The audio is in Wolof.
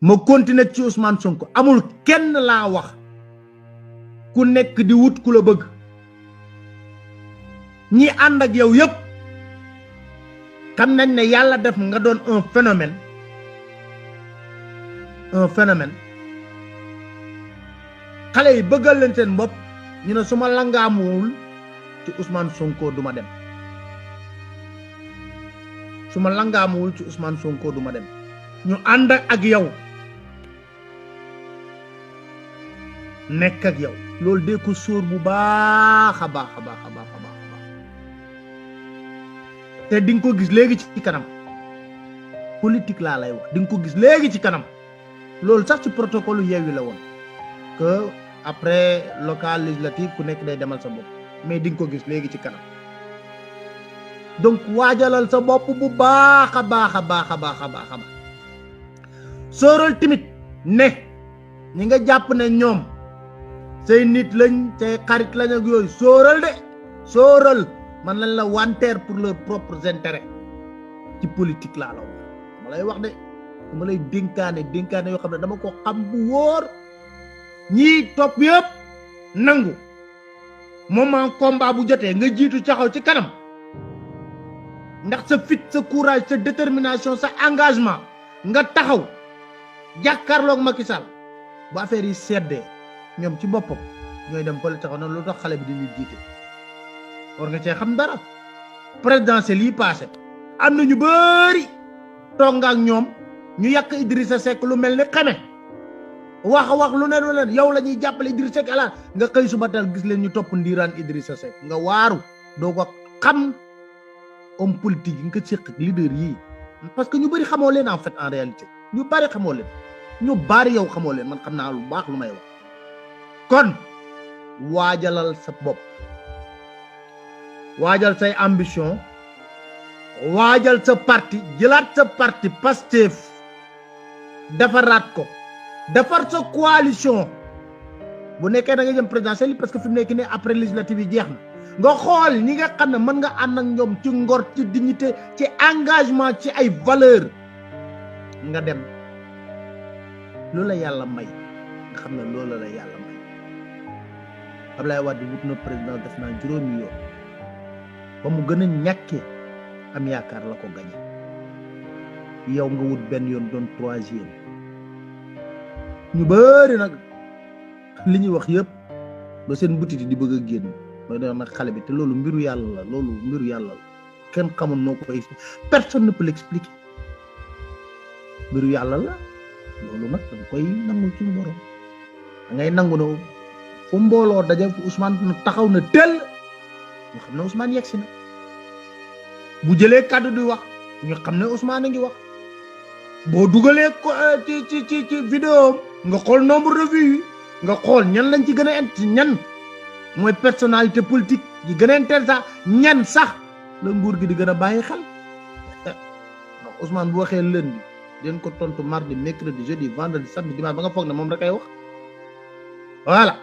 ma continuer ci Ousmane Sonko amul kenn laa wax ku nekk di wut ku la bëgg ñi ànd ak yow yëpp xam nañ ne yàlla def nga doon un phénomène xale yi bëggal leen seen bopp ñu ne su ma langaamuwul ci Ousmane Sonko duma dem su ma langaamuwul ci Ousmane Sonko duma dem ñu ànd ak yow nekk ak yow loolu de ko sóor bu baax a baax a baax a baax a baax a baax te di nga ko gis léegi ci kanam politique laa lay wax di nga ko gis léegi ci kanam loolu sax ci protocole Yewwi la woon que après local législatif ku nekk day demal sa bopp mais di nga ko gis léegi ci kanam donc waajalal sa bopp bu baax a baax a baax a baax a baax a baax sóoral timit ne ñi nga jàpp ne ñoom say nit lañ say xarit lañ ak yooyu sóoral de sóoral man lañ la wanteer pour leurs propres intérêts ci politique laa la wax ma lay wax de dama lay dénkaane yoo xam ne dama ko xam bu wóor ñii topp yëpp nangu moment combat bu jotee nga jiitu taxaw ci kanam ndax sa fit sa courage sa détermination sa engagement nga taxaw jàkkaarloog Macky Sall bu affaire yi seddee ñoom ci boppam ñooy dem fële taxaw na lu tax xale bi di ñu jiite war nga cee xam dara présidentielle yi passé am na ñu bëri toog nga ak ñoom ñu yàq Idrissa Seck lu mel ni xame wax lu ne yow la ñuy jàppale Idrissa Seck ala nga xëy suba teel gis leen ñu topp ndiiraan Idrissa Seck nga waaru doo ko xam homme politique yi nga séq leader yii parce que ñu bëri xamoo leen en fait en réalité ñu bëri xamoo leen ñu bëri yow xamoo leen man xam naa lu baax lu may wax kon waajalal sa bopp waajal say ambition waajal sa parti jëlaat sa parti Pastef defaraat ko defar sa coalition bu nekkee da nga jëm présidentielle parce que fi mu nekk nii après législative yi jeex na nga xool ñi nga xam ne mën nga ànd ak ñoom ci ngor ci dignité ci engagement ci ay valeur nga dem loolu la yàlla may nga xam ne loolu la yàlla may Ablaye Wade wut na président def naa juróomi yoon ba mu gën a ñàkkee am yaakaar la ko gañe yow nga wut benn yoon doon troisième ñu bëri nag li ñuy wax yëpp ba seen butit di bëgg a génn mooy doon nag xale bi te loolu mbiru yàlla la kenn xamul noo ko expliquer personne ne peut l'expliquer mbiru yàlla la loolu nag danga koy nangul ci borom da ngay nangu ne fu mbooloo daje fu Ousmane taxaw na teel ñu xam ne Ousmane yegsi na bu jëlee kàddu di wax ñu xam ne Ousmane a ngi wax boo dugalee ko ci vidéo nga xool nombre de vues nga xool ñan lañ ci gën a ñan mooy personnalité politique yi gën a intéressant ñan sax la nguur gi di gën a bàyyi xel ndax Ousmane bu waxee lundi den ko tontu mardi mercredi jeudi vendredi samedi dimanche ba nga foog ne moom rek ay wax voilà